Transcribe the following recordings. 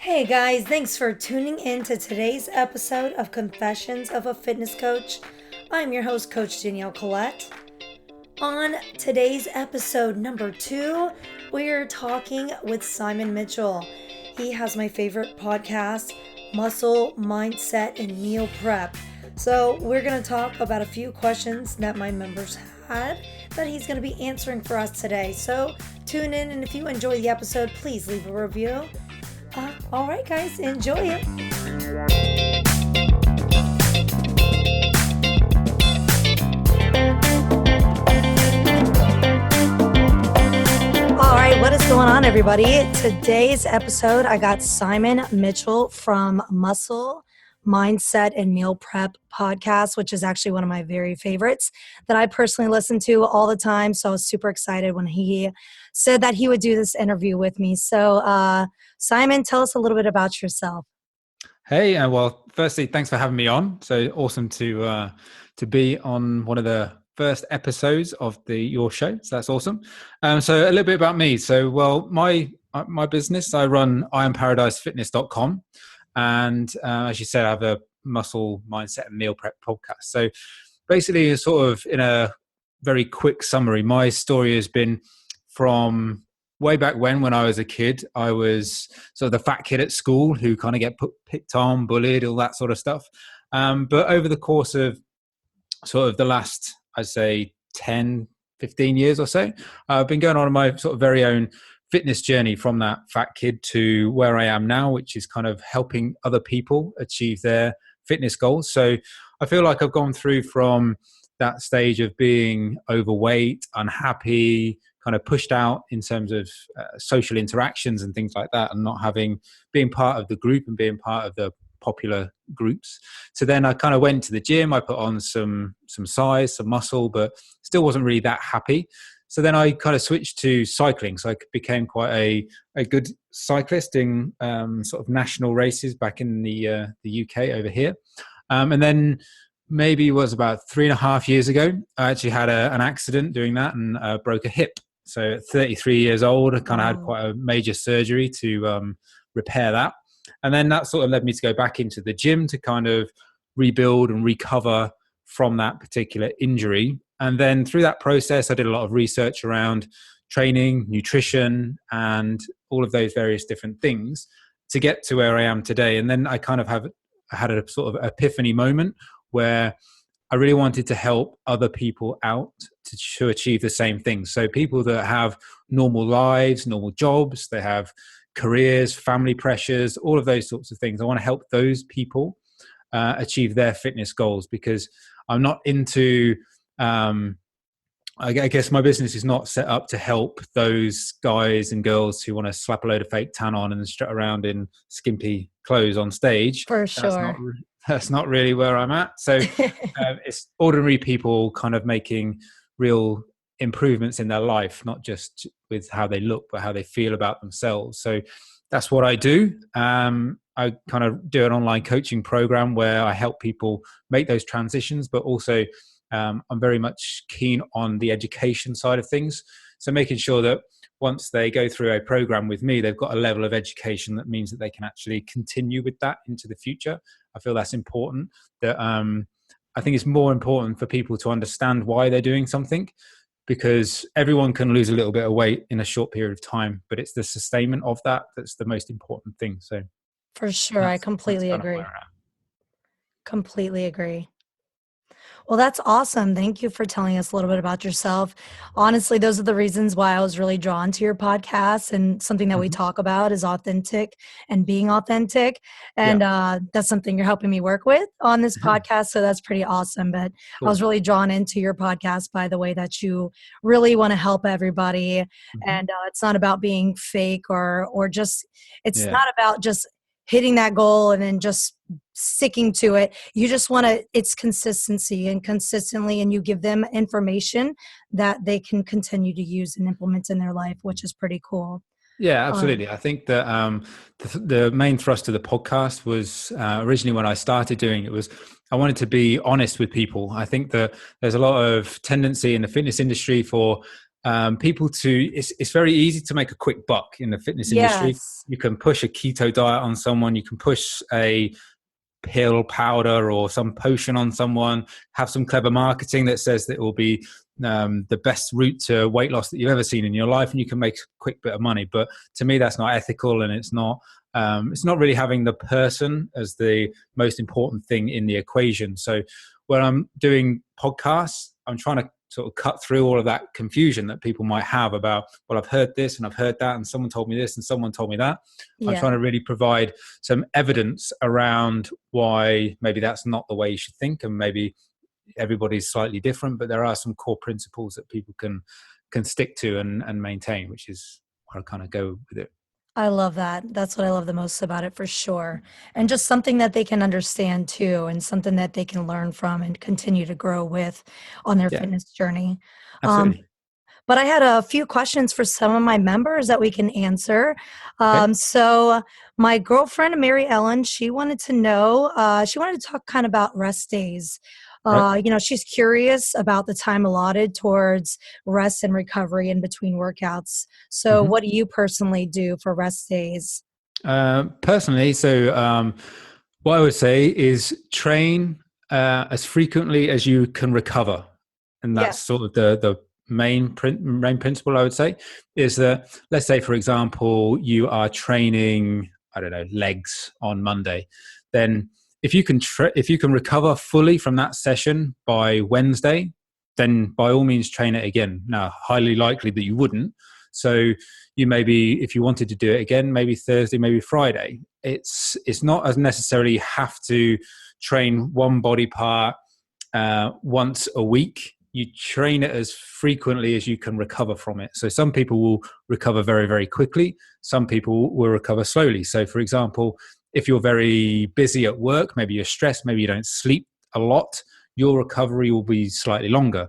Hey guys, thanks for tuning in to today's episode of Confessions of a Fitness Coach. I'm your host, Coach Danielle Collette. On today's episode number 2, we're talking with Simon Mitchell. He has my favorite podcast, Muscle, Mindset, and Meal Prep. So we're going to talk about a few questions that my members had that he's going to be answering for us today. So tune in, and if you enjoy the episode, please leave a review. All right, guys, enjoy it. All right, what is going on, everybody? Today's episode, I got Simon Mitchell from Muscle, Mindset, and Meal Prep podcast, which is actually one of my very favorites that I personally listen to all the time. So I was super excited when he said that he would do this interview with me. So Simon, tell us a little bit about yourself. Hey, well, firstly, thanks for having me on. So awesome to be on one of the first episodes of your show. So that's awesome. So a little bit about me. So, well, my business, I run IronParadiseFitness.com. And as you said, I have a muscle, mindset, and meal prep podcast. So basically, sort of in a very quick summary, my story has been from way back when I was a kid. I was sort of the fat kid at school who kind of get picked on, bullied, all that sort of stuff. But over the course of sort of the last, I'd say 10, 15 years or so, I've been going on my sort of very own fitness journey from that fat kid to where I am now, which is kind of helping other people achieve their fitness goals. So I feel like I've gone through from that stage of being overweight, unhappy, kind of pushed out in terms of social interactions and things like that, and not being part of the group and being part of the popular groups. So then I kind of went to the gym. I put on some size, some muscle, but still wasn't really that happy. So then I kind of switched to cycling. So I became quite a good cyclist in sort of national races back in the UK over here. And then maybe it was about 3.5 years ago, I actually had an accident doing that and broke a hip. So at 33 years old, I kind of had quite a major surgery to repair that. And then that sort of led me to go back into the gym to kind of rebuild and recover from that particular injury. And then through that process, I did a lot of research around training, nutrition, and all of those various different things to get to where I am today. And then I kind of had a sort of epiphany moment where I really wanted to help other people out to achieve the same thing. So people that have normal lives, normal jobs, they have careers, family pressures, all of those sorts of things. I want to help those people achieve their fitness goals, because I'm not into I guess my business is not set up to help those guys and girls who want to slap a load of fake tan on and strut around in skimpy clothes on stage. For sure. That's not really where I'm at. So it's ordinary people kind of making real improvements in their life, not just with how they look, but how they feel about themselves. So that's what I do. I kind of do an online coaching program where I help people make those transitions, but also I'm very much keen on the education side of things. So making sure that once they go through a program with me, they've got a level of education that means that they can actually continue with that into the future. I feel that's important. That I think it's more important for people to understand why they're doing something, because everyone can lose a little bit of weight in a short period of time, but it's the sustainment of that that's the most important thing. So for sure, I completely agree. Completely agree. Well, that's awesome. Thank you for telling us a little bit about yourself. Honestly, those are the reasons why I was really drawn to your podcast, and something that we talk about is authentic and being authentic. And that's something you're helping me work with on this podcast. So that's pretty awesome. But cool. I was really drawn into your podcast by the way that you really want to help everybody. And it's not about being fake or just, it's not about just hitting that goal and then just sticking to it. You just want to, it's consistency and consistently, and you give them information that they can continue to use and implement in their life, which is pretty cool. Yeah, absolutely. I think that the main thrust of the podcast was originally when I started doing it was I wanted to be honest with people. I think that there's a lot of tendency in the fitness industry for people to, it's very easy to make a quick buck in the fitness industry. Yes. You can push a keto diet on someone, you can push a pill, powder, or some potion on someone, have some clever marketing that says that it will be the best route to weight loss that you've ever seen in your life, and you can make a quick bit of money. But to me, that's not ethical, and it's not really having the person as the most important thing in the equation. So when I'm doing podcasts, I'm trying to sort of cut through all of that confusion that people might have about, well, I've heard this and I've heard that, and someone told me this and someone told me that. I'm Yeah. trying to really provide some evidence around why maybe that's not the way you should think, and maybe everybody's slightly different, but there are some core principles that people can stick to and maintain, which is where I kind of go with it. I love that. That's what I love the most about it for sure. And just something that they can understand too, and something that they can learn from and continue to grow with on their Yeah, fitness journey. Um, absolutely. but I had a few questions for some of my members that we can answer. Okay. So my girlfriend, Mary Ellen, she wanted to know, she wanted to talk kind of about rest days. Right. She's curious about the time allotted towards rest and recovery in between workouts. So Mm-hmm. what do you personally do for rest days? Personally, so what I would say is train as frequently as you can recover, and Yeah. that's sort of the main principle I would say is that, let's say for example you are training, I don't know, legs on Monday, then if you can recover fully from that session by Wednesday, then by all means train it again. Now, highly likely that you wouldn't, so you maybe, if you wanted to do it again, maybe Thursday, maybe Friday. It's not as necessarily have to train one body part once a week. You train it as frequently as you can recover from it. So some people will recover very, very quickly. Some people will recover slowly. So for example, if you're very busy at work, maybe you're stressed, maybe you don't sleep a lot, your recovery will be slightly longer.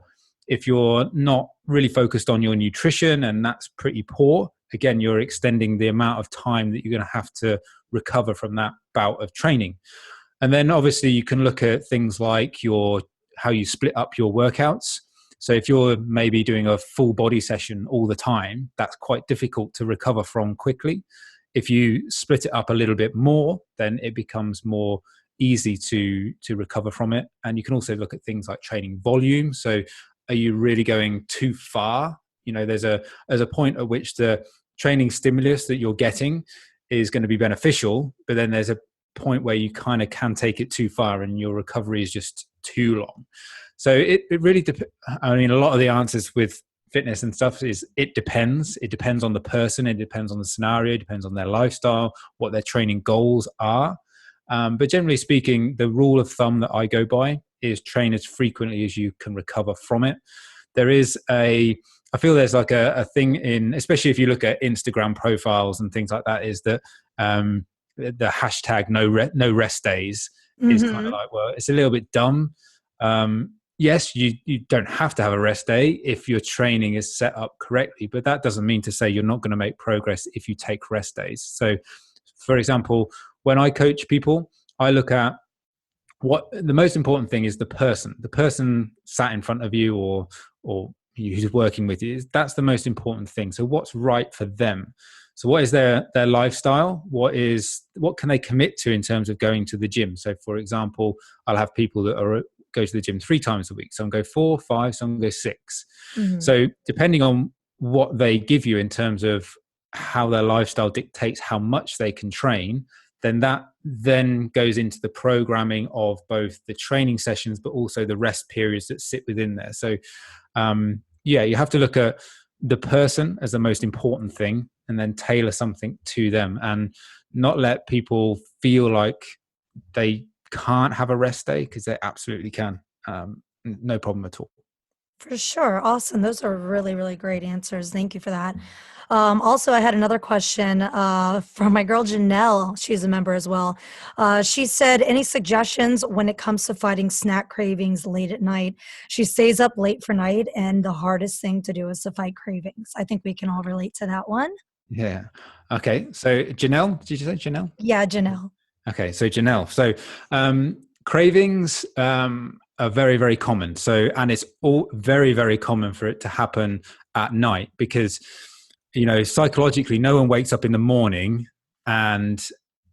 If you're not really focused on your nutrition and that's pretty poor, again, you're extending the amount of time that you're going to have to recover from that bout of training. And then obviously you can look at things like how you split up your workouts. So if you're maybe doing a full body session all the time, that's quite difficult to recover from quickly. If you split it up a little bit more, then it becomes more easy to recover from it. And you can also look at things like training volume. So are you really going too far? There's a point at which the training stimulus that you're getting is going to be beneficial, but then there's a point where you kind of can take it too far and your recovery is just too long. So it really I mean, a lot of the answers with fitness and stuff is it depends on the person, it depends on the scenario, it depends on their lifestyle, what their training goals are. But generally speaking, the rule of thumb that I go by is train as frequently as you can recover from it. I feel there's like a thing in, especially if you look at Instagram profiles and things like that, is that the hashtag no rest days is kind of Hmm. like, well, it's a little bit dumb. Yes, you don't have to have a rest day if your training is set up correctly, but that doesn't mean to say you're not going to make progress if you take rest days. So, for example, when I coach people, I look at what the most important thing is: the person sat in front of you, or who's working with you. That's the most important thing. So what's right for them? So what is their lifestyle? What can they commit to in terms of going to the gym? So for example, I'll have people that go to the gym 3 times a week. Some go 4, 5, some go 6. Hmm. So depending on what they give you in terms of how their lifestyle dictates how much they can train, then that then goes into the programming of both the training sessions, but also the rest periods that sit within there. So, you have to look at the person as the most important thing and then tailor something to them and not let people feel like they can't have a rest day, because they absolutely can. No problem at all. For sure. Awesome. Those are really, really great answers. Thank you for that. Also, I had another question from my girl Janelle. She's a member as well. She said, any suggestions when it comes to fighting snack cravings late at night? She stays up late for night, and the hardest thing to do is to fight cravings. I think we can all relate to that one. Yeah. Okay. So Janelle, did you say Janelle? Yeah, Janelle. Okay, so Janelle, cravings are very, very common. So, and it's all very, very common for it to happen at night, because psychologically no one wakes up in the morning and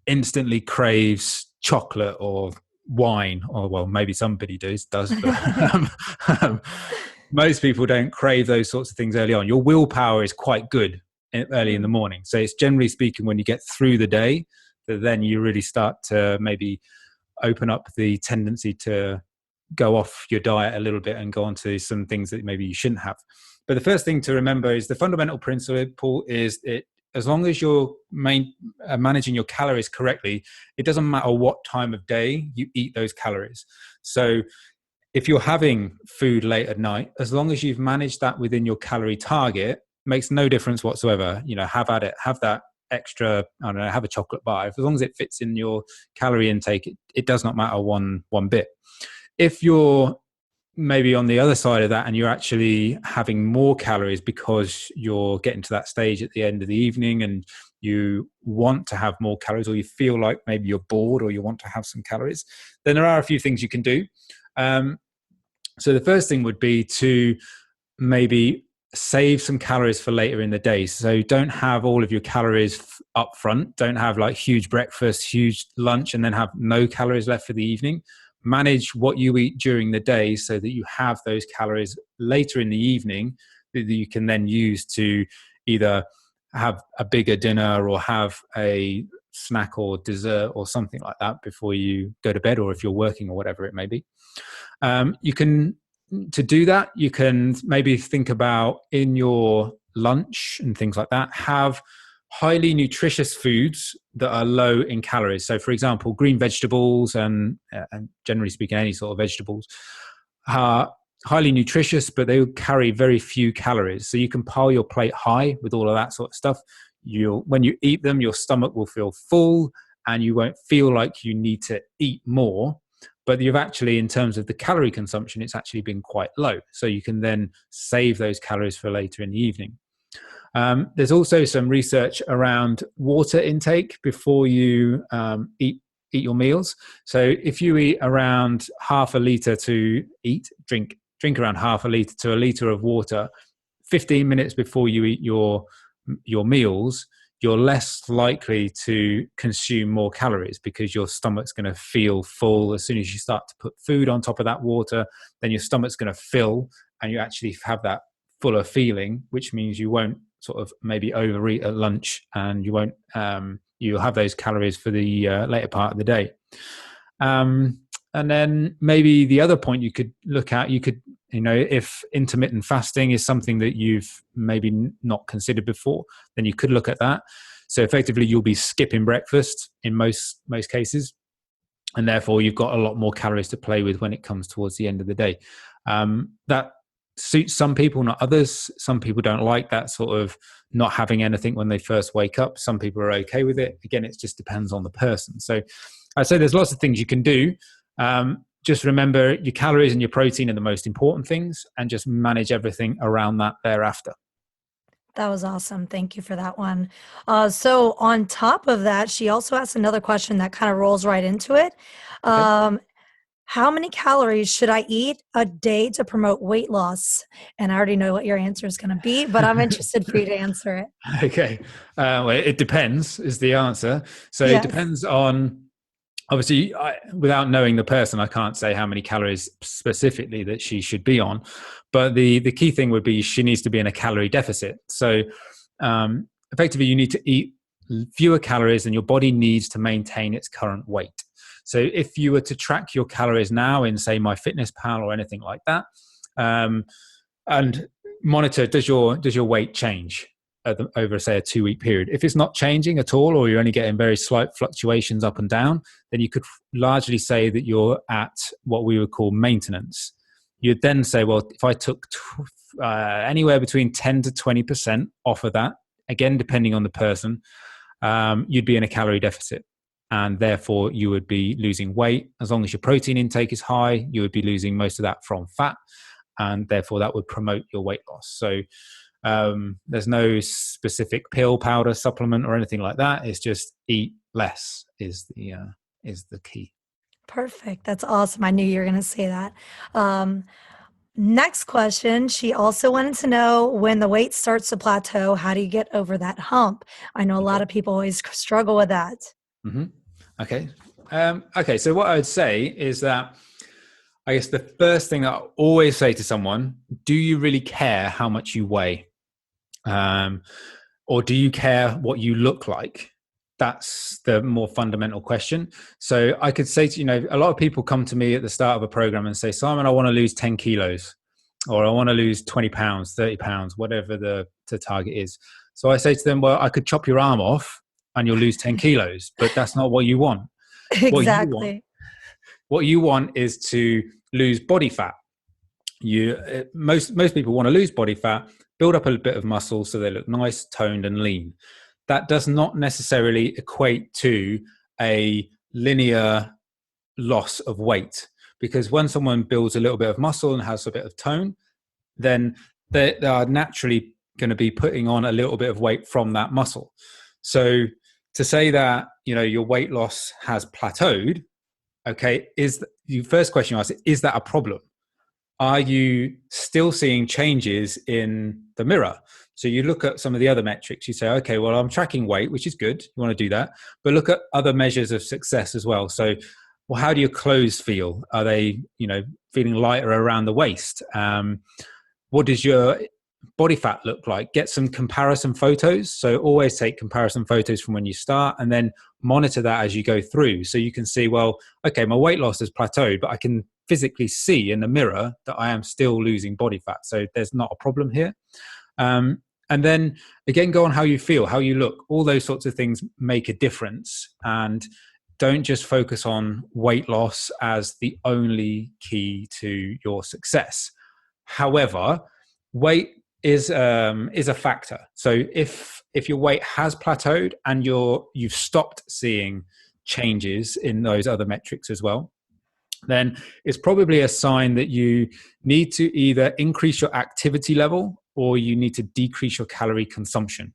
instantly craves chocolate or wine, or well, maybe somebody does, but um, most people don't crave those sorts of things early on. Your willpower is quite good early in the morning, so it's generally speaking when you get through the day that then you really start to maybe open up the tendency to go off your diet a little bit and go on to some things that maybe you shouldn't have. But the first thing to remember is the fundamental principle is it, as long as you're managing your calories correctly, it doesn't matter what time of day you eat those calories. So if you're having food late at night, as long as you've managed that within your calorie target, makes no difference whatsoever. Have at it, have that extra, I don't know, have a chocolate bar. As long as it fits in your calorie intake, it does not matter one bit. If you're maybe on the other side of that and you're actually having more calories because you're getting to that stage at the end of the evening and you want to have more calories, or you feel like maybe you're bored or you want to have some calories, then there are a few things you can do. So the first thing would be to maybe save some calories for later in the day. So don't have all of your calories up front. Don't have like huge breakfast, huge lunch, and then have no calories left for the evening. Manage what you eat during the day so that you have those calories later in the evening that you can then use to either have a bigger dinner or have a snack or dessert or something like that before you go to bed, or if you're working or whatever it may be. You can, to do that, you can maybe think about in your lunch and things like that, have highly nutritious foods that are low in calories. So, for example, green vegetables and generally speaking, any sort of vegetables are highly nutritious, but they carry very few calories. So you can pile your plate high with all of that sort of stuff. When you eat them, your stomach will feel full and you won't feel like you need to eat more. But you've actually, in terms of the calorie consumption, it's actually been quite low. So you can then save those calories for later in the evening. There's also some research around water intake before you eat your meals. So if you eat around half a liter drink around half a liter to a liter of water 15 minutes before you eat your meals, you're less likely to consume more calories because your stomach's going to feel full. As soon as you start to put food on top of that water, then your stomach's going to fill and you actually have that fuller feeling, which means you won't sort of maybe overeat at lunch and you won't, you'll have those calories for the later part of the day. And then maybe the other point you could look at, if intermittent fasting is something that you've maybe not considered before, then you could look at that. So effectively, you'll be skipping breakfast in most cases, and therefore you've got a lot more calories to play with when it comes towards the end of the day. That suits some people, not others. Some people don't like that sort of not having anything when they first wake up. Some people are okay with it. Again, it just depends on the person. So I'd say there's lots of things you can do. Just remember your calories and your protein are the most important things, and just manage everything around that thereafter. That was awesome. Thank you for that one. So on top of that, she also asked another question that kind of rolls right into it. Okay. How many calories should I eat a day to promote weight loss? And I already know what your answer is going to be, but I'm interested for you to answer it. Okay. Well, it depends is the answer. So it Yes. depends on, obviously, without knowing the person, I can't say how many calories specifically that she should be on. But the key thing would be she needs to be in a calorie deficit. So effectively, you need to eat fewer calories than your body needs to maintain its current weight. So if you were to track your calories now in, say, MyFitnessPal or anything like that, and monitor, does your weight change over, say, a 2-week period? If it's not changing at all, or you're only getting very slight fluctuations up and down, then you could largely say that you're at what we would call maintenance. You'd then say, well, if I took anywhere between 10 to 20% off of that, again, depending on the person, you'd be in a calorie deficit. And therefore, you would be losing weight. As long as your protein intake is high, you would be losing most of that from fat. And therefore, that would promote your weight loss. So there's no specific pill, powder, supplement, or anything like that. It's just eat less is the key. Perfect. That's awesome. I knew you were going to say that. Next question. She also wanted to know when the weight starts to plateau, how do you get over that hump? I know a lot Okay. of people always struggle with that. hmm Okay. Okay. So what I would say is that I guess the first thing I always say to someone, do you really care how much you weigh? Um, or do you care what you look like? That's the more fundamental question. So I could say to, a lot of people come to me at the start of a program and say, Simon, I want to lose 10 kilos, or I want to lose 20 pounds, 30 pounds, whatever the target is. So I say to them, well, I could chop your arm off and you'll lose 10 kilos, but that's not what you want. What you want, Exactly. what you want is to lose body fat. Most people want to lose body fat, build up a bit of muscle so they look nice, toned, and lean. That does not necessarily equate to a linear loss of weight, because when someone builds a little bit of muscle and has a bit of tone, then they are naturally going to be putting on a little bit of weight from that muscle. So to say that your weight loss has plateaued, okay, is the first question you ask, is that a problem? Are you still seeing changes in the mirror? So you look at some of the other metrics, you say, okay, well, I'm tracking weight, which is good. You want to do that. But look at other measures of success as well. So, well, how do your clothes feel? Are they, feeling lighter around the waist? What does your body fat look like? Get some comparison photos. So always take comparison photos from when you start and then monitor that as you go through. So you can see, well, okay, my weight loss has plateaued, but I can physically see in the mirror that I am still losing body fat. So there's not a problem here. And then again, go on how you feel, how you look. All those sorts of things make a difference. And don't just focus on weight loss as the only key to your success. However, weight is a factor. So if your weight has plateaued and you've stopped seeing changes in those other metrics as well, then it's probably a sign that you need to either increase your activity level or you need to decrease your calorie consumption.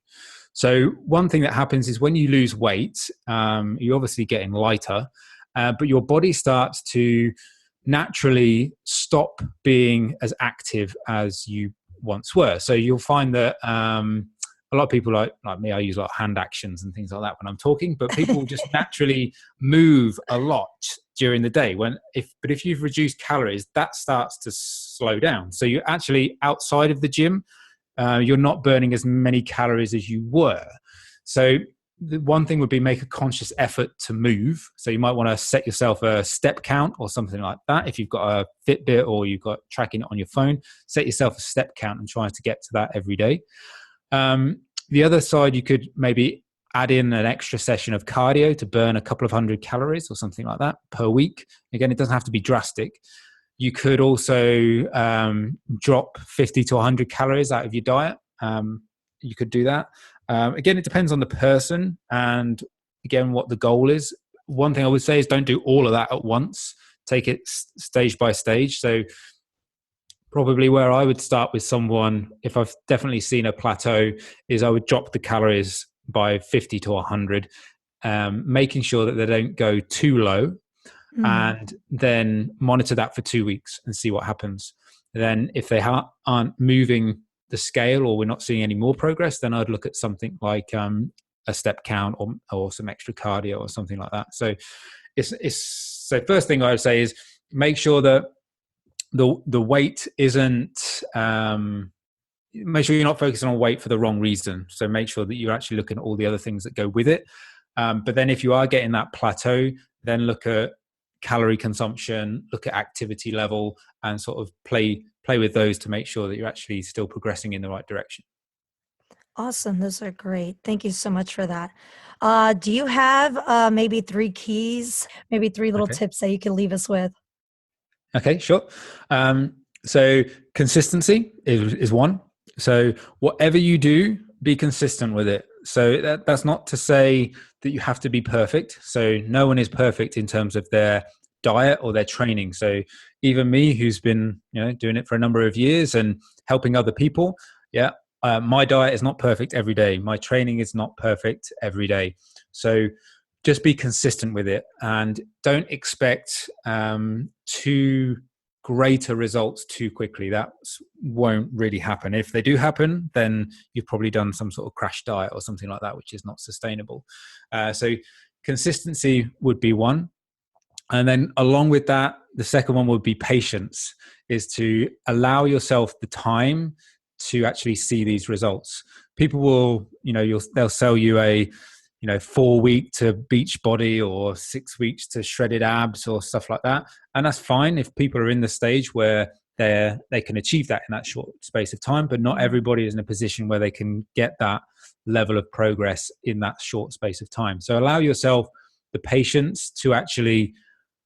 So one thing that happens is when you lose weight, you're obviously getting lighter, but your body starts to naturally stop being as active as you once were. So you'll find that a lot of people like me, I use a lot of hand actions and things like that when I'm talking, but people just naturally move a lot during the day. But if you've reduced calories, that starts to slow down. So you're actually outside of the gym, you're not burning as many calories as you were. So the one thing would be make a conscious effort to move. So you might want to set yourself a step count or something like that. If you've got a Fitbit or you've got tracking it on your phone, set yourself a step count and try to get to that every day. The other side, you could maybe add in an extra session of cardio to burn a couple of 100 calories or something like that per week. Again, it doesn't have to be drastic. You could also drop 50 to 100 calories out of your diet. You could do that. Again, it depends on the person and again, what the goal is. One thing I would say is don't do all of that at once. Take it stage by stage. So probably where I would start with someone, if I've definitely seen a plateau, is I would drop the calories by 50 to 100, making sure that they don't go too low, Mm. and then monitor that for 2 weeks and see what happens. Then if they aren't moving the scale or we're not seeing any more progress, then I'd look at something like a step count or some extra cardio or something like that. So so first thing I would say is make sure that the weight isn't make sure you're not focusing on weight for the wrong reason. So make sure that you're actually looking at all the other things that go with it. But then if you are getting that plateau, then look at calorie consumption, look at activity level, and sort of play with those to make sure that you're actually still progressing in the right direction. Awesome. Those are great. Thank you so much for that. Do you have maybe three keys, maybe three little Okay. tips that you can leave us with? Okay, sure. So consistency is one. So whatever you do, be consistent with it. So that's not to say that you have to be perfect. So no one is perfect in terms of their diet or their training. So even me, who's been doing it for a number of years and helping other people, yeah, my diet is not perfect every day. My training is not perfect every day. So just be consistent with it and don't expect too greater results too quickly. That won't really happen. If they do happen, then you've probably done some sort of crash diet or something like that, which is not sustainable. So consistency would be one. And then along with that, the second one would be patience, is to allow yourself the time to actually see these results. People will, they'll sell you a, 4-week to beach body or 6 weeks to shredded abs or stuff like that. And that's fine if people are in the stage where they can achieve that in that short space of time, but not everybody is in a position where they can get that level of progress in that short space of time. So allow yourself the patience to actually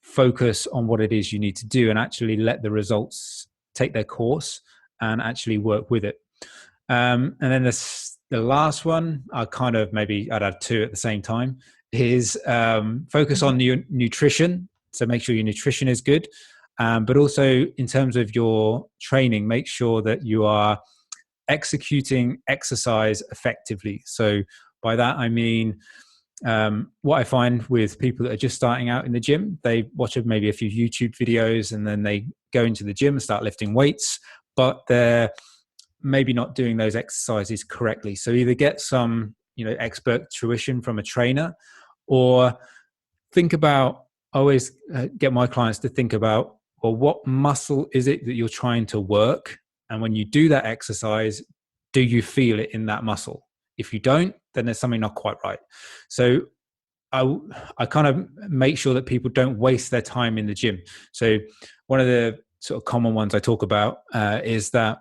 focus on what it is you need to do and actually let the results take their course and actually work with it. And then the last one, I'd add two at the same time, is focus on your nutrition. So make sure your nutrition is good. But also in terms of your training, make sure that you are executing exercise effectively. So by that, I mean, what I find with people that are just starting out in the gym, they watch maybe a few YouTube videos and then they go into the gym and start lifting weights, but they're maybe not doing those exercises correctly. So either get some, expert tuition from a trainer, or think about, I always get my clients to think about, well, what muscle is it that you're trying to work? And when you do that exercise, do you feel it in that muscle? If you don't, then there's something not quite right. So I kind of make sure that people don't waste their time in the gym. So one of the sort of common ones I talk about is that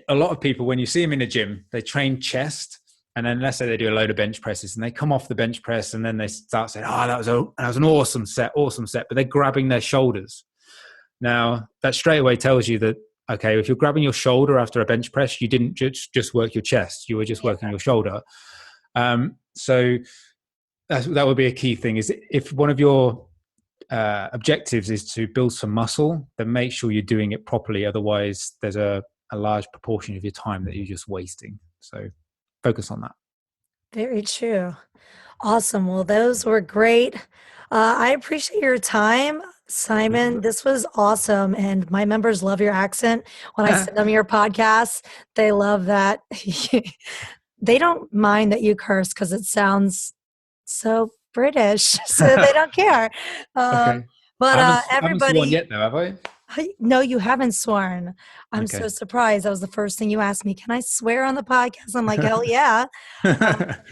a lot of people, when you see them in the gym, they train chest, and then let's say they do a load of bench presses and they come off the bench press and then they start saying, that was an awesome set, but they're grabbing their shoulders. Now that straight away tells you that, okay, if you're grabbing your shoulder after a bench press, you didn't just work your chest, you were just working your shoulder. So that would be a key thing, is if one of your objectives is to build some muscle, then make sure you're doing it properly. Otherwise, there's a large proportion of your time that you're just wasting. So focus on that. Very true. Awesome. Well, those were great. I appreciate your time, Simon. This was awesome. And my members love your accent. When I send them your podcast, they love that. They don't mind that you curse because it sounds so British, so they don't care. Okay. But I haven't sworn everybody, yet, though, have I? no, you haven't sworn. I'm Okay. so surprised. That was the first thing you asked me. Can I swear on the podcast? I'm like, hell yeah. But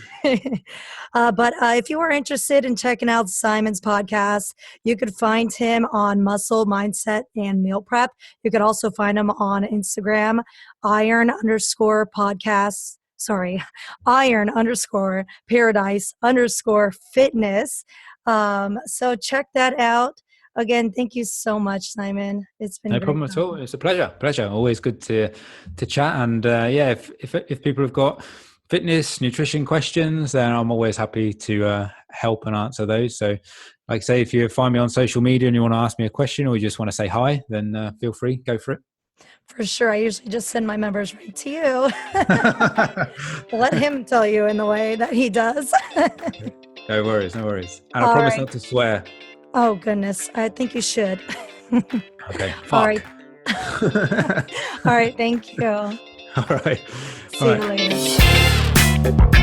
if you are interested in checking out Simon's podcast, you could find him on Muscle, Mindset, and Meal Prep. You could also find him on Instagram, iron_podcast. Sorry, iron_paradise_fitness. So check that out. Again, thank you so much, Simon. It's been No great. problem at all. It's a pleasure. Always good to chat. And if people have got fitness, nutrition questions, then I'm always happy to help and answer those. So like I say, if you find me on social media and you want to ask me a question or you just want to say hi, then feel free, go for it. For sure. I usually just send my members right to you. Let him tell you in the way that he does. No worries. And I All promise right. not to swear. Oh, goodness. I think you should. Okay. Fuck. All right. All right. Thank you. All right. See you later.